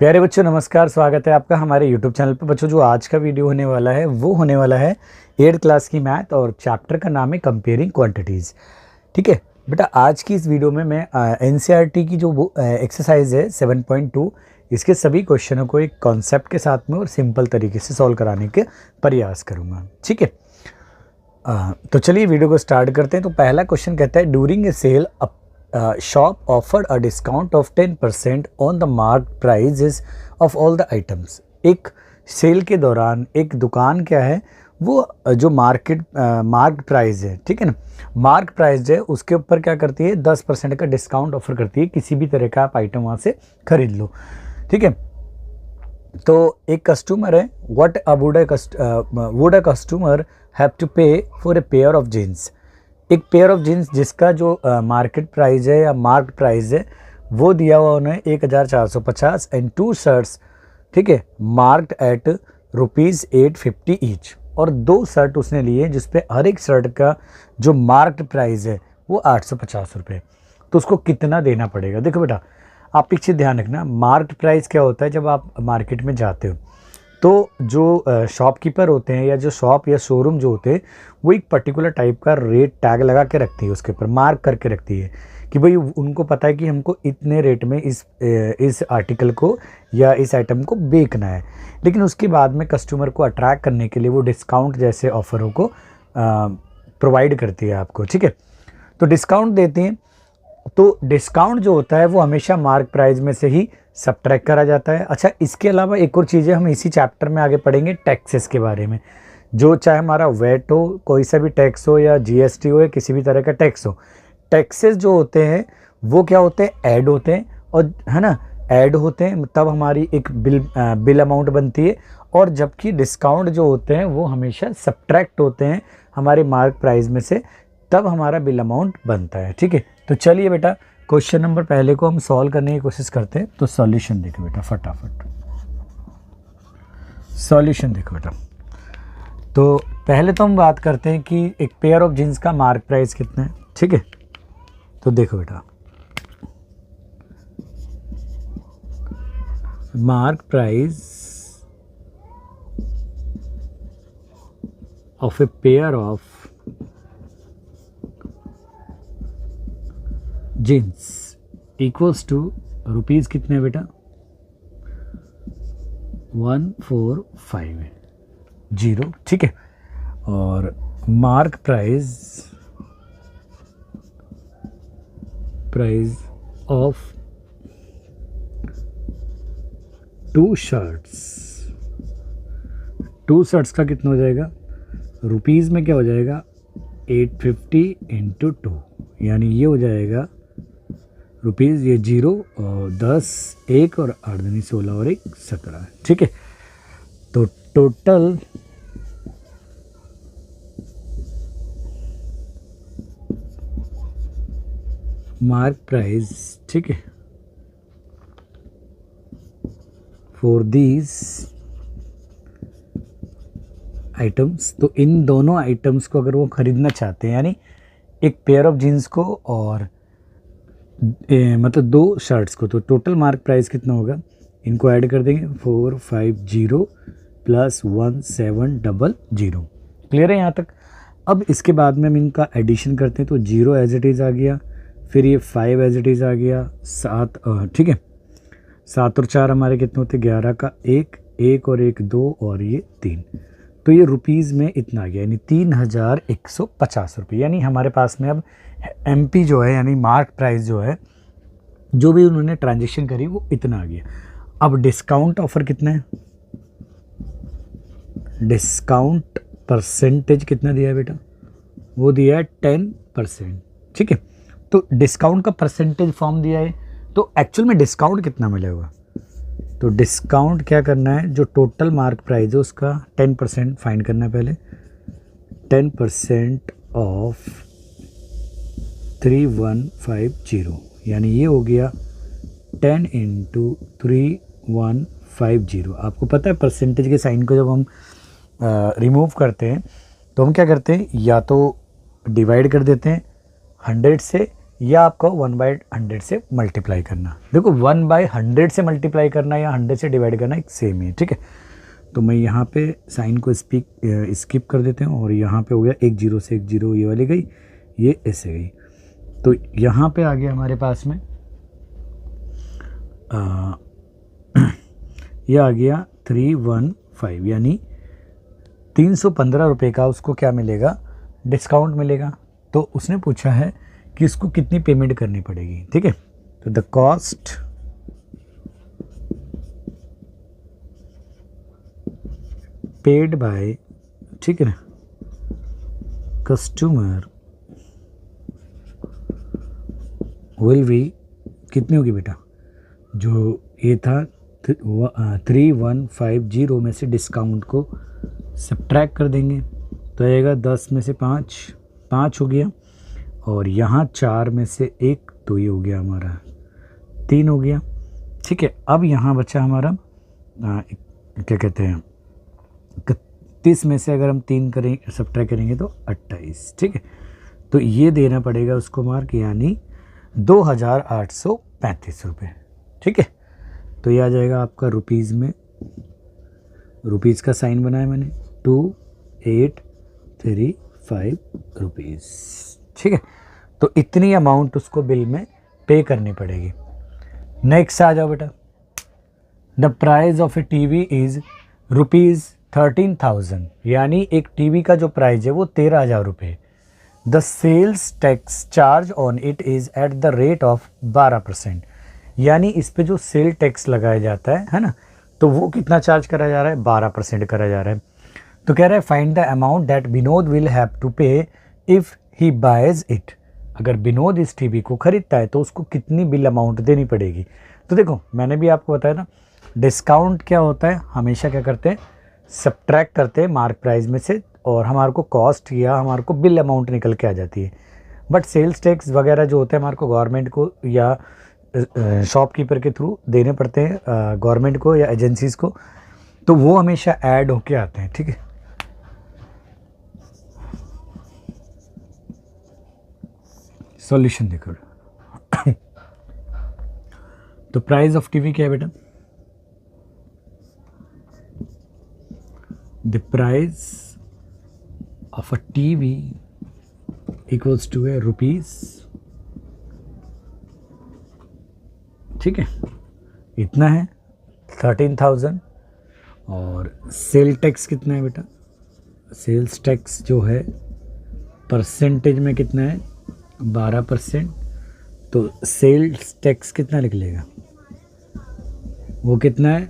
प्यारे बच्चों नमस्कार, स्वागत है आपका हमारे YouTube चैनल पर। बच्चों जो आज का वीडियो होने वाला है वो होने वाला है 8th क्लास की मैथ और चैप्टर का नाम है कंपेयरिंग क्वांटिटीज़। ठीक है बेटा, आज की इस वीडियो में मैं NCERT की जो एक्सरसाइज है 7.2 इसके सभी क्वेश्चनों को एक कॉन्सेप्ट के साथ में और सिंपल तरीके से सॉल्व कराने के प्रयास करूँगा। ठीक है, तो चलिए वीडियो को स्टार्ट करते हैं। तो पहला क्वेश्चन कहता है during a sale shop offered a discount of 10% on the marked prices of all the items। एक सेल के दौरान एक दुकान क्या है, वो जो मार्क प्राइस है, ठीक है ना, मार्क प्राइस है उसके ऊपर क्या करती है 10% का डिस्काउंट ऑफर करती है। किसी भी तरह का आप आइटम वहाँ से खरीद लो। ठीक है, तो एक कस्टमर है, what would a customer have to pay for a pair of jeans. एक पेयर ऑफ जीन्स जिसका जो मार्केट प्राइस है या मार्क प्राइस है वो दिया हुआ उन्हें 1450 एंड 2 शर्ट्स, ठीक है, मार्क्ड एट ₹850 ईच। और 2 शर्ट उसने लिए जिसपे हर एक शर्ट का जो मार्क्ड प्राइस है वो 850 रुपये। तो उसको कितना देना पड़ेगा? देखो बेटा, आप पीछे ध्यान रखना, मार्क्ड प्राइस क्या होता है? जब आप मार्केट में जाते हो तो जो शॉपकीपर होते हैं या जो शॉप या शोरूम जो होते हैं वो एक पर्टिकुलर टाइप का रेट टैग लगा के रखती है, उसके ऊपर मार्क करके रखती है कि भाई उनको पता है कि हमको इतने रेट में इस आर्टिकल को या इस आइटम को बेचना है। लेकिन उसके बाद में कस्टमर को अट्रैक्ट करने के लिए वो डिस्काउंट जैसे ऑफरों को प्रोवाइड करती है आपको। ठीक है, तो डिस्काउंट देती हैं। तो डिस्काउंट जो होता है वो हमेशा मार्क प्राइस में से ही सबट्रैक्ट करा जाता है। अच्छा, इसके अलावा एक और चीज़ है, हम इसी चैप्टर में आगे पढ़ेंगे टैक्सेस के बारे में। जो चाहे हमारा वेट हो, कोई सा भी टैक्स हो या GST हो या किसी भी तरह का टैक्स हो, टैक्सेस जो होते हैं वो क्या होते हैं, ऐड होते हैं, और है ना, ऐड होते हैं तब हमारी एक बिल अमाउंट बनती है। और जबकि डिस्काउंट जो होते हैं वो हमेशा सबट्रैक्ट होते हैं हमारे मार्क प्राइस में से, तब हमारा बिल अमाउंट बनता है। ठीक है, तो चलिए बेटा क्वेश्चन नंबर पहले को हम सॉल्व करने की कोशिश करते हैं। तो सॉल्यूशन देखो बेटा, फटाफट सॉल्यूशन देखो बेटा। तो पहले तो हम बात करते हैं कि एक पेयर ऑफ जीन्स का मार्क प्राइस कितना है। ठीक है, तो देखो बेटा, mark price of a pair of jeans equals to rupees कितने हैं बेटा, 1450। ठीक है, और मार्क प्राइस ऑफ 2 शर्ट्स का कितना हो जाएगा, रुपीज़ में क्या हो जाएगा 850 इंटू 2, यानी ये हो जाएगा रुपीज़, ये 0 और 10 1 और 8 दूनी 16 और 1 17। ठीक है, तो टोटल मार्क प्राइस, ठीक है, फॉर दीज आइटम्स, तो इन दोनों आइटम्स को अगर वो ख़रीदना चाहते हैं, यानी एक पेयर ऑफ जीन्स को और मतलब 2 शर्ट्स को, तो टोटल मार्क प्राइस कितना होगा, इनको ऐड कर देंगे 450 प्लस 1700। क्लियर है यहाँ तक? अब इसके बाद में हम इनका एडिशन करते हैं, तो 0 एज इट इज़ आ गया, फिर ये 5 एज इट इज़ आ गया, 7, ठीक है, 7 और 4 हमारे कितने होते, 11 का 1 और 1 2 और ये 3, तो ये रुपीज़ में इतना आ गया, यानी 3150 रुपये। यानी हमारे पास में अब MP जो है, यानी मार्क प्राइस जो है, जो भी उन्होंने ट्रांजेक्शन करी वो इतना आ गया। अब डिस्काउंट ऑफर कितना है, डिस्काउंट परसेंटेज कितना दिया है बेटा, वो दिया है 10%। ठीक है, तो डिस्काउंट का परसेंटेज फॉर्म दिया है, तो एक्चुअल में डिस्काउंट कितना मिलेगा, तो डिस्काउंट क्या करना है, जो टोटल मार्क प्राइस है उसका 10% फाइंड करना है पहले। 10% ऑफ 3150, यानी ये हो गया 10 इंटू 3150। आपको पता है परसेंटेज के साइन को जब हम रिमूव करते हैं तो हम क्या करते हैं, या तो डिवाइड कर देते हैं 100 से, या आपको 1/100 से मल्टीप्लाई करना। देखो 1/100 से मल्टीप्लाई करना या 100 से डिवाइड करना एक सेम है, ठीक है। तो मैं यहाँ पे साइन को स्किप कर देते हैं, और यहाँ पे हो गया 1 0 से 1 0, ये वाली गई, ये ऐसे गई। तो यहाँ पे आ गया हमारे पास में ये आ गया 315, यानी 315 रुपये का उसको क्या मिलेगा, डिस्काउंट मिलेगा। तो उसने पूछा है कि इसको कितनी पेमेंट करनी पड़ेगी, ठीक है। तो द कॉस्ट पेड बाय, ठीक है ना, कस्टमर विल बी, कितनी होगी बेटा, जो ये था 3150 में से डिस्काउंट को सब्ट्रैक्ट कर देंगे, तो आएगा 10 में से 5 हो गया, और यहाँ 4 में से 1, तो ये हो गया हमारा 3 हो गया, ठीक है। अब यहाँ बचा हमारा क्या कहते हैं, 31 में से अगर हम 3 करें सब्ट्रैक्ट करेंगे तो 28, ठीक है। तो ये देना पड़ेगा उसको मार्क, यानी 2835 रुपये, ठीक है। तो ये आ जाएगा आपका रुपीज़ में, रुपीज़ का साइन बनाया मैंने, 2835 रुपीज़, ठीक है। तो इतनी अमाउंट उसको बिल में पे करनी पड़ेगी। नेक्स्ट आ जाओ बेटा, the price of A TV is ₹13,000, यानी एक टीवी का जो प्राइस है वो 13,000 रुपये। The sales tax charge on it is at the rate of 12%, यानी इस पे जो सेल टैक्स लगाया जाता है ना, तो वो कितना चार्ज करा जा रहा है, 12% करा जा रहा है। तो कह रहा है find the amount that Vinod will have to pay if he buys it, अगर विनोद इस टीवी को खरीदता है तो उसको कितनी बिल अमाउंट देनी पड़ेगी। तो देखो मैंने भी आपको बताया ना, डिस्काउंट क्या होता है, हमेशा क्या करते हैं, सब्ट्रैक्ट करते हैं मार्क प्राइस में से, और हमारे को कॉस्ट या हमारे को बिल अमाउंट निकल के आ जाती है। बट सेल्स टैक्स वगैरह जो होते हैं हमारे को गवर्नमेंट को या शॉपकीपर के थ्रू देने पड़ते हैं, गवर्नमेंट को या एजेंसीज़ को, तो वो हमेशा ऐड होके आते हैं, ठीक है। सॉल्यूशन देखो तो प्राइस ऑफ टीवी क्या है बेटा, the price of a TV equals to A rupees, ठीक है, इतना है 13,000। और सेल टैक्स कितना है बेटा, सेल्स टैक्स जो है परसेंटेज में कितना है, 12%। तो सेल्स टैक्स कितना निकलेगा, वो कितना है,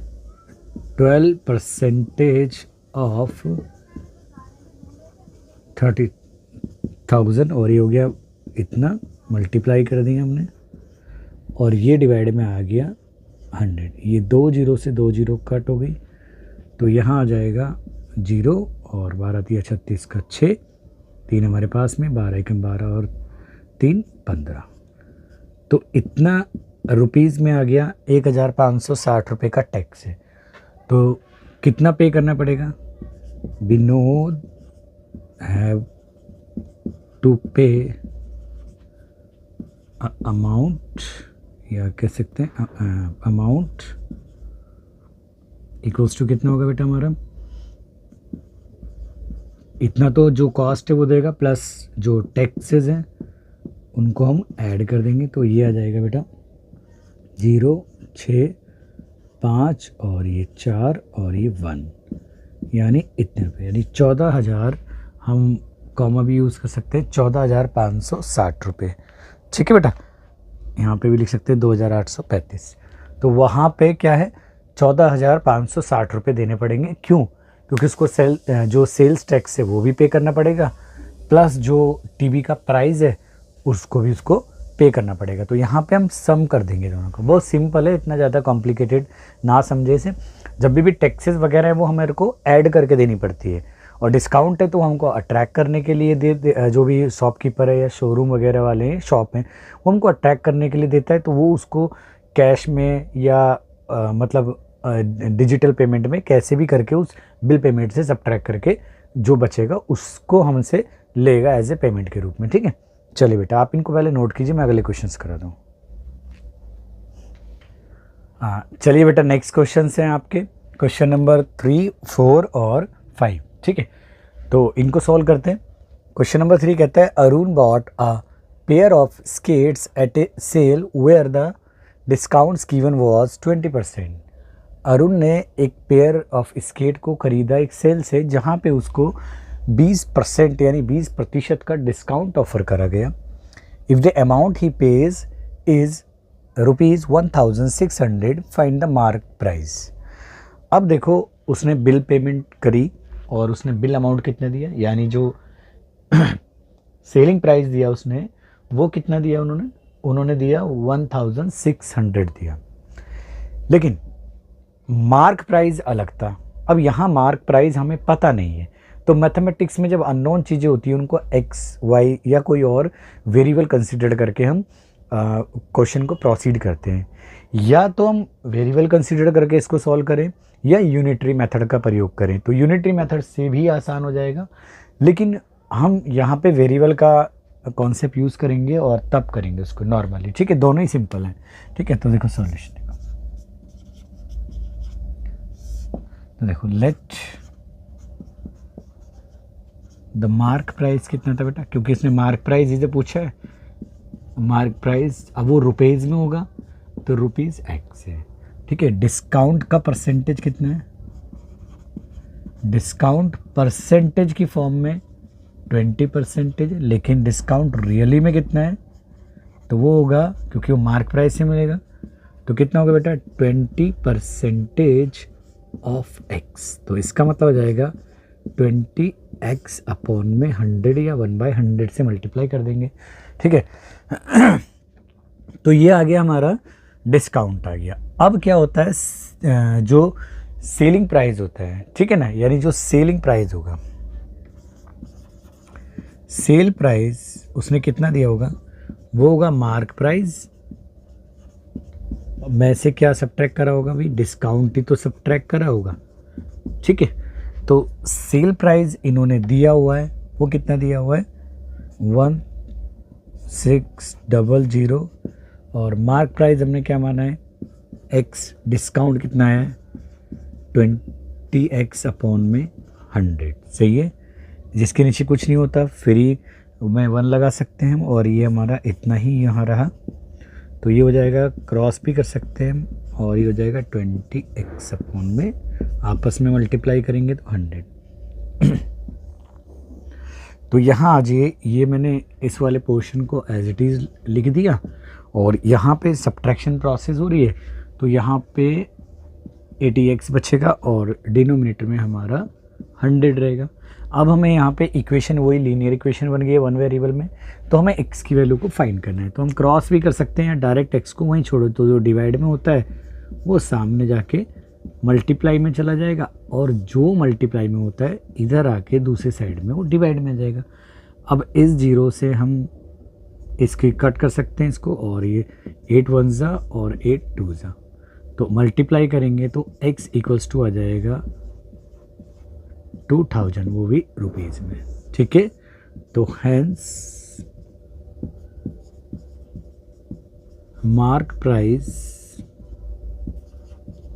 12% ऑफ 30,000, और ये हो गया इतना, मल्टीप्लाई कर दिया हमने, और ये डिवाइड में आ गया 100। ये 2 0 से 2 0 कट हो गई, तो यहाँ आ जाएगा 0, और 12 3 36 का 6, 3 हमारे पास में, 12 1 12 और 3 15। तो इतना रुपीज़ में आ गया, 1,560 रुपये का टैक्स है। तो कितना पे करना पड़ेगा, विनोद हैव टू पे अमाउंट, या कह सकते हैं अमाउंट इक्वल्स टू कितना होगा बेटा हमारा, इतना तो जो कॉस्ट है वो देगा, प्लस जो टैक्सेस हैं उनको हम ऐड कर देंगे। तो ये आ जाएगा बेटा 0 6 5 और ये 4 और ये 1, यानी इतने रुपये, यानी 14,000, हम कॉमा भी यूज़ कर सकते हैं, 14,560 रुपये, ठीक है बेटा। यहाँ पे भी लिख सकते हैं 2,835। तो वहाँ पे क्या है, 14,560 रुपये देने पड़ेंगे। क्यों, क्योंकि उसको जो सेल्स टैक्स है वो भी पे करना पड़ेगा, प्लस जो टीवी का प्राइस है उसको भी उसको पे करना पड़ेगा। तो यहाँ पे हम सम कर देंगे दोनों को, बहुत सिंपल है, इतना ज़्यादा कॉम्प्लिकेटेड ना समझे से। जब भी टैक्सेस वगैरह है वो हमारे को ऐड करके देनी पड़ती है, और डिस्काउंट है तो हमको अट्रैक्ट करने के लिए जो भी शॉपकीपर है या शोरूम वगैरह वाले हैं, शॉप हैं, वो हमको अट्रैक्ट करने के लिए देता है। तो वो उसको कैश में या मतलब डिजिटल पेमेंट में कैसे भी करके उस बिल पेमेंट से सब्ट्रैक्ट करके जो बचेगा उसको हमसे लेगा एज ए पेमेंट के रूप में, ठीक है। चलिए बेटा आप इनको पहले नोट कीजिए, मैं अगले क्वेश्चंस करा दूँ। हाँ चलिए बेटा नेक्स्ट क्वेश्चन हैं आपके, क्वेश्चन नंबर 3, 4 और 5, ठीक है। तो इनको सॉल्व करते हैं। क्वेश्चन नंबर 3 कहता है Arun bought a pair of skates at a sale where the discounts given was 20%। Arun ने एक पेयर ऑफ स्केट को खरीदा एक सेल से जहाँ पे उसको 20% यानी 20% का डिस्काउंट ऑफर करा गया। If the amount he page is ₹1600, find the mark price. अब देखो उसने बिल पेमेंट करी और उसने बिल अमाउंट कितना दिया, यानी जो सेलिंग प्राइस दिया उसने वो कितना दिया, उन्होंने दिया 1600 दिया, लेकिन मार्क प्राइस अलग था। अब यहाँ मार्क प्राइस हमें पता नहीं है, तो मैथमेटिक्स में जब अननोन चीज़ें होती हैं उनको एक्स वाई या कोई और वेरिएबल कंसिडर करके हम क्वेश्चन को प्रोसीड करते हैं। या तो हम वेरिएबल कंसिडर करके इसको सॉल्व करें या यूनिटरी मेथड का प्रयोग करें, तो यूनिटरी मेथड से भी आसान हो जाएगा, लेकिन हम यहाँ पे वेरिएबल का कॉन्सेप्ट यूज़ करेंगे और तब करेंगे उसको नॉर्मली, ठीक है। दोनों ही सिंपल हैं, ठीक है। तो देखो सॉल्यूशन देखो लेट द मार्क प्राइस कितना था बेटा, क्योंकि इसने मार्क प्राइस इसे पूछा है, मार्क प्राइस अब वो रुपीज़ में होगा तो रुपीज़ एक्स है, ठीक है। डिस्काउंट का परसेंटेज कितना है, डिस्काउंट परसेंटेज की फॉर्म में 20%, लेकिन डिस्काउंट रियली में कितना है, तो वो होगा क्योंकि वो मार्क प्राइस से मिलेगा, तो कितना होगा बेटा 20% ऑफ एक्स। तो इसका मतलब हो जाएगा 20x अपॉन में 100 या 1/100 से मल्टीप्लाई कर देंगे, ठीक है। तो ये आ गया हमारा डिस्काउंट आ गया। अब क्या होता है जो सेलिंग प्राइस होता है, ठीक है ना, यानी जो सेलिंग प्राइस होगा, सेल प्राइस उसने कितना दिया होगा, वो होगा मार्क प्राइस में से क्या सब्ट्रैक्ट करा होगा भाई, डिस्काउंट ही तो सब्ट्रैक्ट करा होगा, ठीक है। तो सेल प्राइस इन्होंने दिया हुआ है, वो कितना दिया हुआ है 1600, और मार्क प्राइस हमने क्या माना है एक्स, डिस्काउंट कितना है 20x अपॉन में 100, सही है। जिसके नीचे कुछ नहीं होता फ्री में 1 लगा सकते हैं हम, और ये हमारा इतना ही यहाँ रहा, तो ये हो जाएगा क्रॉस भी कर सकते हैं हम, और ये हो जाएगा 20x अपॉन में आपस में मल्टीप्लाई करेंगे तो 100। तो यहाँ आज ये मैंने इस वाले पोर्शन को एज इट इज़ लिख दिया, और यहाँ पे सब्ट्रैक्शन प्रोसेस हो रही है, तो यहाँ पे 80x बचेगा और डिनोमिनेटर में हमारा 100 रहेगा। अब हमें यहाँ पे इक्वेशन वही लीनियर इक्वेशन बन गई है 1 वेरिएबल में, तो हमें x की वैल्यू को फाइंड करना है, तो हम क्रॉस भी कर सकते हैं या डायरेक्ट x को वहीं छोड़ो, तो जो डिवाइड में होता है वो सामने जाके मल्टीप्लाई में चला जाएगा, और जो मल्टीप्लाई में होता है इधर आके दूसरे साइड में वो डिवाइड में आ जाएगा। अब इस 0 से हम इसकी कट कर सकते हैं इसको, और ये 8 1 जा और 8 2 जा, तो मल्टीप्लाई करेंगे तो x इक्वल्स टू आ जाएगा 2000, वो भी रुपीज़ में, ठीक है। तो हैंस मार्क प्राइस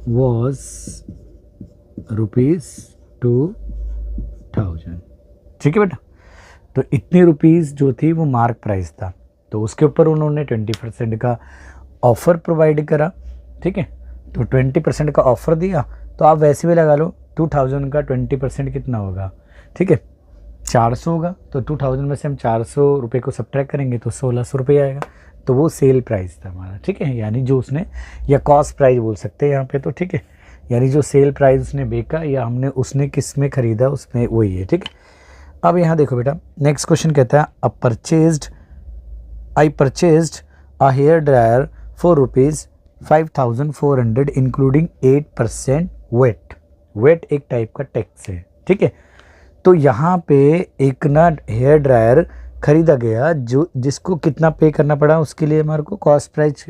वॉज ₹2000, ठीक है बेटा। तो इतनी रुपीज़ जो थी वो मार्क प्राइस था, तो उसके ऊपर उन्होंने 20% का ऑफ़र प्रोवाइड करा, ठीक है। तो 20% का ऑफ़र दिया, तो आप वैसे भी लगा लो 2000 का 20% कितना होगा, ठीक है 400 होगा, तो 2000 में से हम 400 रुपये को सब्ट्रैक्ट करेंगे तो 1600 रुपये आएगा, तो वो सेल प्राइस था हमारा, ठीक है। यानी जो उसने, या कॉस्ट प्राइस बोल सकते हैं यहाँ पे, तो ठीक है, यानी जो सेल प्राइस उसने बेचा या हमने उसने किस में ख़रीदा उसमें वही है, ठीक है। अब यहाँ देखो बेटा नेक्स्ट क्वेश्चन कहता है I purchased a hair dryer for ₹5400 including 8% VAT एक टाइप का टैक्स है, ठीक है। तो यहाँ पे एक ना हेयर ड्रायर खरीदा गया जो जिसको कितना पे करना पड़ा उसके लिए हमारे को कॉस्ट प्राइस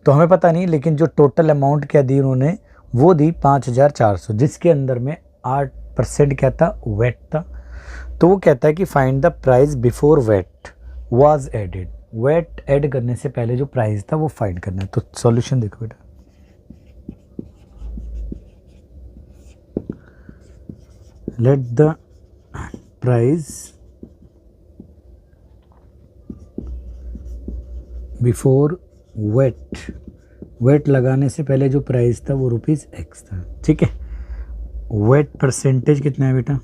तो हमें पता नहीं, लेकिन जो टोटल अमाउंट क्या दी उन्होंने वो दी 5400, जिसके अंदर में परसेंट क्या था, वेट था। तो वो कहता है कि find the price before VAT was added. VAT add करने से पहले जो प्राइस था वो फाइंड करना है। तो सॉल्यूशन देखो बेटा, let the price before VAT लगाने से पहले जो प्राइस था वो ₹X था। ठीक है, वेट परसेंटेज कितना है बेटा,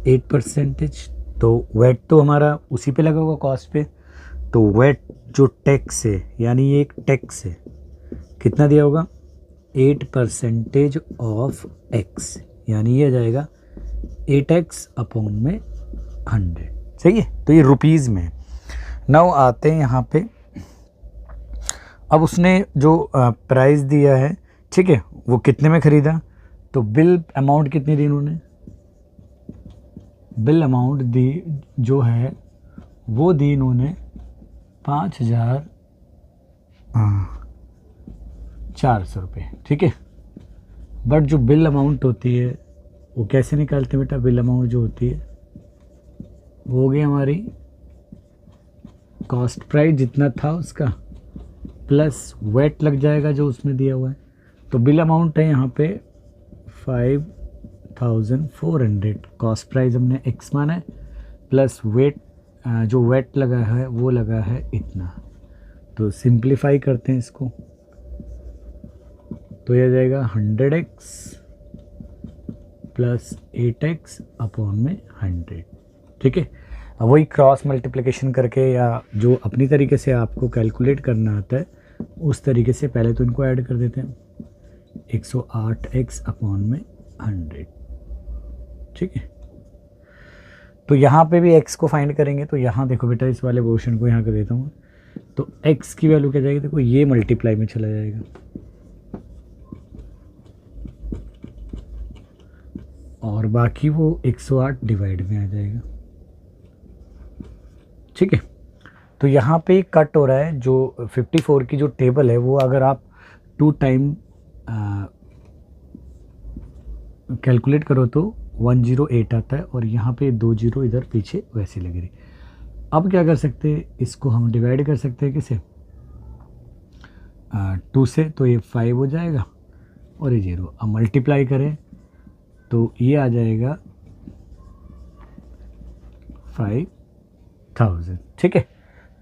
8%। तो वेट तो हमारा उसी पे लगा होगा कॉस्ट पे। तो वेट जो टैक्स है, यानी ये एक टैक्स है, कितना दिया होगा, 8% ऑफ X, यानी ये आ जाएगा 8X अपॉन में 100। सही है, तो ये रुपीज़ में। नाउ आते हैं यहाँ पे, अब उसने जो प्राइस दिया है, ठीक है, वो कितने में ख़रीदा। तो बिल अमाउंट कितनी दी इन्होंने, बिल अमाउंट दी जो है वो दी इन्होंने 5,400 रुपये। ठीक है, बट जो बिल अमाउंट होती है वो कैसे निकालते हैं बेटा, बिल अमाउंट जो होती है वो हो गई हमारी कॉस्ट प्राइस जितना था उसका प्लस वेट लग जाएगा जो उसमें दिया हुआ है। तो बिल अमाउंट है यहाँ पे 5,400, कॉस्ट प्राइस हमने X माना है, प्लस वेट जो वेट लगा है वो लगा है इतना। तो सिंप्लीफाई करते हैं इसको, तो यह जाएगा 100X प्लस 8X अपॉन में 100। ठीक है, अब वही क्रॉस मल्टीप्लिकेशन करके या जो अपनी तरीके से आपको कैलकुलेट करना आता है उस तरीके से पहले तो इनको ऐड कर देते हैं, 108X अपॉन में 100। ठीक है, तो यहाँ पे भी X को फाइंड करेंगे। तो यहाँ देखो बेटा, इस वाले पोर्शन को यहाँ कर देता हूँ। तो X की वैल्यू क्या जाएगी, देखो ये मल्टीप्लाई में चला जाएगा, और बाकी वो 108 डिवाइड में आ जाएगा। ठीक है, तो यहाँ पे कट हो रहा है। जो 54 की जो टेबल है वो अगर आप 2 टाइम कैलकुलेट करो तो 108 आता है, और यहाँ पे 2 0 इधर पीछे वैसे लग रही। अब क्या कर सकते हैं, इसको हम डिवाइड कर सकते हैं किसे, 2 से, तो ये 5 हो जाएगा और ये 0। अब मल्टीप्लाई करें तो ये आ जाएगा 5,000। ठीक है,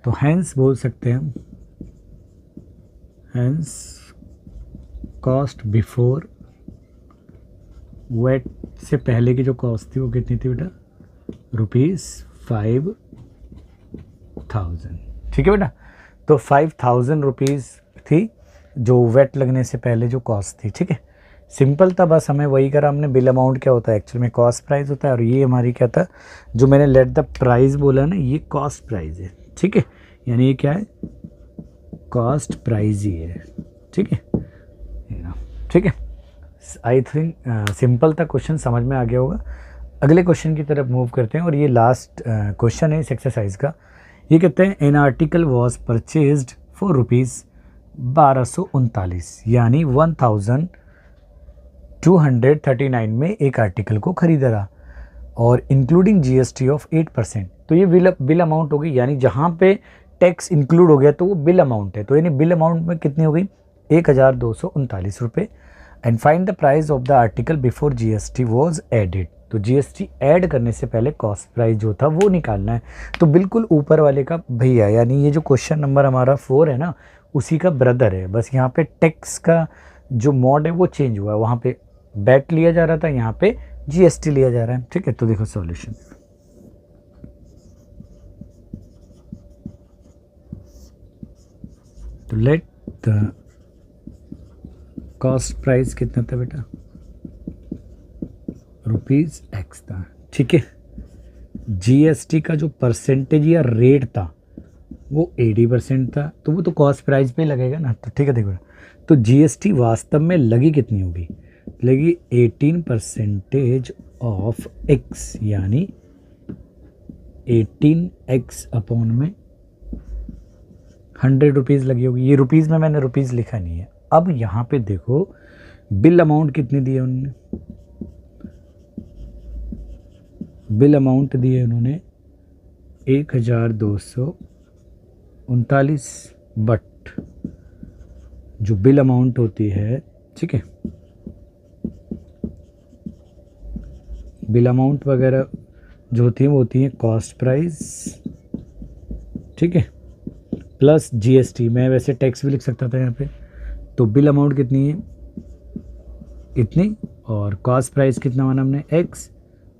तो हैंस बोल सकते हैं हम, हैंस कॉस्ट बिफोर वेट से पहले की जो कॉस्ट थी वो कितनी थी बेटा, ₹5,000। ठीक है बेटा, तो 5,000 रुपीज़ थी जो वेट लगने से पहले जो कॉस्ट थी। ठीक है, सिंपल था, बस हमें वही करा हमने। बिल अमाउंट क्या होता है, एक्चुअली में कॉस्ट प्राइस होता है, और ये हमारी क्या था, जो मैंने लेट द प्राइस बोला ना, ये कॉस्ट प्राइस है। ठीक है, यानी ये क्या है, कॉस्ट प्राइस ही है। ठीक है, ठीक है, आई थिंक सिंपल था क्वेश्चन, समझ में आ गया होगा। अगले क्वेश्चन की तरफ मूव करते हैं, और ये लास्ट क्वेश्चन है इस एक्सरसाइज का। ये कहते हैं an article was purchased for ₹1239, यानी 1239 में एक आर्टिकल को खरीदा रहा, और इंक्लूडिंग GST ऑफ 8%। तो ये बिल अमाउंट हो गई, यानी जहाँ पे टैक्स इंक्लूड हो गया तो वो बिल अमाउंट है। तो यानी बिल अमाउंट में कितनी हो गई, 1,239 रुपये। And find the price of the article before GST was added. तो GST ऐड करने से पहले कॉस्ट प्राइस जो था वो निकालना है। तो बिल्कुल ऊपर वाले का भैया, यानी ये जो क्वेश्चन नंबर हमारा 4 है ना, उसी का ब्रदर है। बस यहाँ पे टैक्स का जो मोड है वो चेंज हुआ है, वहाँ पे बैट लिया जा रहा था, यहाँ पे GST लिया जा रहा है। ठीक है, तो देखो सॉल्यूशन, तो लेट द कॉस्ट प्राइस कितना था बेटा, ₹X था। ठीक है, GST का जो परसेंटेज या रेट था वो 80% था, तो वो तो कॉस्ट प्राइस पे लगेगा ना। तो ठीक है, देखो तो GST वास्तव में लगी कितनी होगी, लगी 18% ऑफ X, यानी 18X अपॉन में 100 रुपीज़ लगी होगी। ये रुपीज़ में मैंने रुपीज़ लिखा नहीं है। अब यहाँ पे देखो बिल अमाउंट कितनी दी है उन्होंने, बिल अमाउंट दी है उन्होंने 1239, बट जो बिल अमाउंट होती है, ठीक है, बिल अमाउंट वगैरह जो होती है वो होती है कॉस्ट प्राइस, ठीक है, प्लस जीएसटी। मैं वैसे टैक्स भी लिख सकता था यहाँ पे। तो बिल अमाउंट कितनी है, इतनी, और कॉस्ट प्राइस कितना माना हमने x,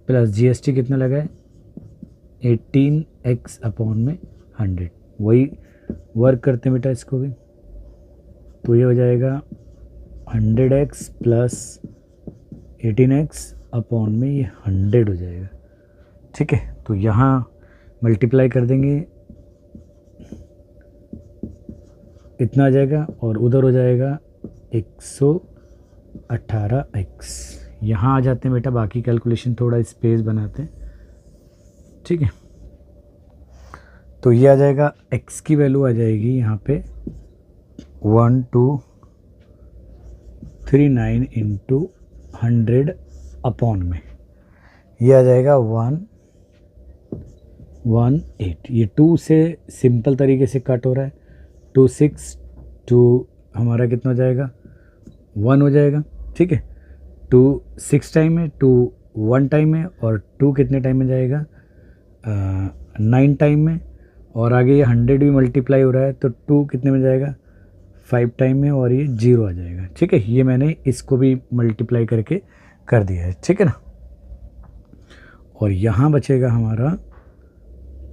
प्लस जीएसटी कितना लगा है 18x अपॉन में 100। वही वर्क करते हैं बेटा इसको भी। तो ये हो जाएगा 100x प्लस 18x अपॉन में ये 100 हो जाएगा, ठीक है। तो यहाँ मल्टीप्लाई कर देंगे, इतना आ जाएगा, और उधर हो जाएगा 118x। यहाँ आ जाते हैं बेटा, बाकी कैलकुलेशन थोड़ा स्पेस बनाते हैं, ठीक है। तो ये आ जाएगा, x की वैल्यू आ जाएगी यहाँ पे 1239 इंटू 100 अपॉन में, ये आ जाएगा 118। ये 2 से सिंपल तरीके से कट हो रहा है, 2 6 2 हमारा कितना हो जाएगा 1 हो जाएगा, ठीक है। 2 6 टाइम में, 2 1 टाइम में, और 2 कितने टाइम में जाएगा 9 टाइम में, और आगे ये 100 भी मल्टीप्लाई हो रहा है, तो 2 कितने में जाएगा 5 टाइम में, और ये 0 आ जाएगा, ठीक है। ये मैंने इसको भी मल्टीप्लाई करके कर दिया है, ठीक है ना। और यहाँ बचेगा हमारा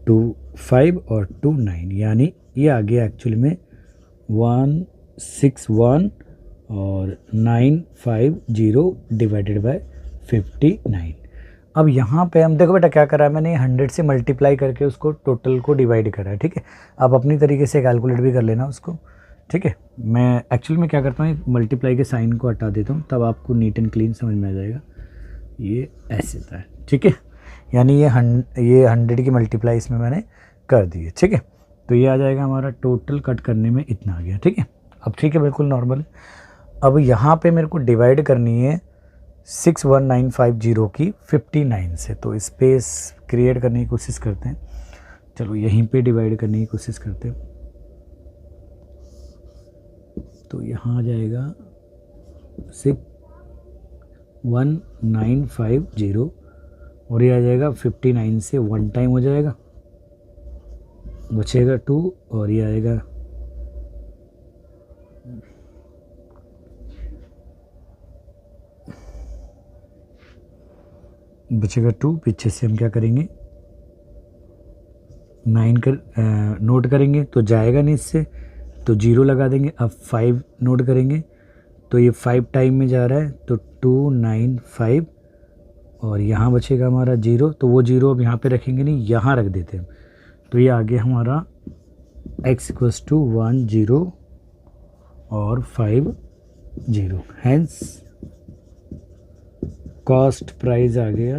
2 5 और 2 9, यानी ये आ गया एक्चुअली में 161 और 950 डिवाइडेड बाय 59। अब यहाँ पे हम देखो बेटा क्या करा है मैंने, 100 से मल्टीप्लाई करके उसको टोटल को डिवाइड करा है, ठीक है। आप अपनी तरीके से कैलकुलेट भी कर लेना उसको, ठीक है। मैं एक्चुअली में क्या करता हूँ, मल्टीप्लाई के साइन को हटा देता हूँ, तब आपको नीट एंड क्लीन समझ में आ जाएगा। ये ऐसे था, ठीक है, यानी ये 100 की मल्टीप्लाई इसमें मैंने कर दी है, ठीक है। तो ये आ जाएगा हमारा टोटल कट करने में इतना आ गया, ठीक है। अब ठीक है, बिल्कुल नॉर्मल है। अब यहाँ पे मेरे को डिवाइड करनी है 61950 की 59 से, तो स्पेस क्रिएट करने की कोशिश करते हैं। चलो यहीं पे डिवाइड करने की कोशिश करते हैं। तो यहाँ आ जाएगा 61950, और ये आ जाएगा 59 से 1 टाइम हो जाएगा, बचेगा 2, और ये आएगा बचेगा 2। पीछे से हम क्या करेंगे 9 कर नोट करेंगे तो जाएगा नहीं इससे, तो 0 लगा देंगे। अब 5 नोट करेंगे तो ये 5 टाइम में जा रहा है, तो 295, और यहाँ बचेगा हमारा 0, तो वो 0 अब यहाँ पे रखेंगे नहीं, यहाँ रख देते हैं। तो ये आ गया हमारा x = 1 0 और 5 0, हैंस कॉस्ट प्राइस आ गया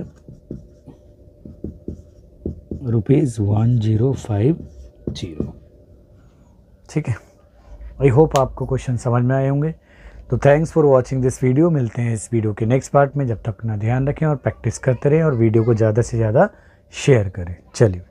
₹1050, ठीक है। आई होप आपको क्वेश्चन समझ में आए होंगे। तो thanks for watching this video. मिलते हैं इस वीडियो के नेक्स्ट पार्ट में। जब तक अपना ध्यान रखें और प्रैक्टिस करते रहें, और वीडियो को ज़्यादा से ज़्यादा शेयर करें। चलिए।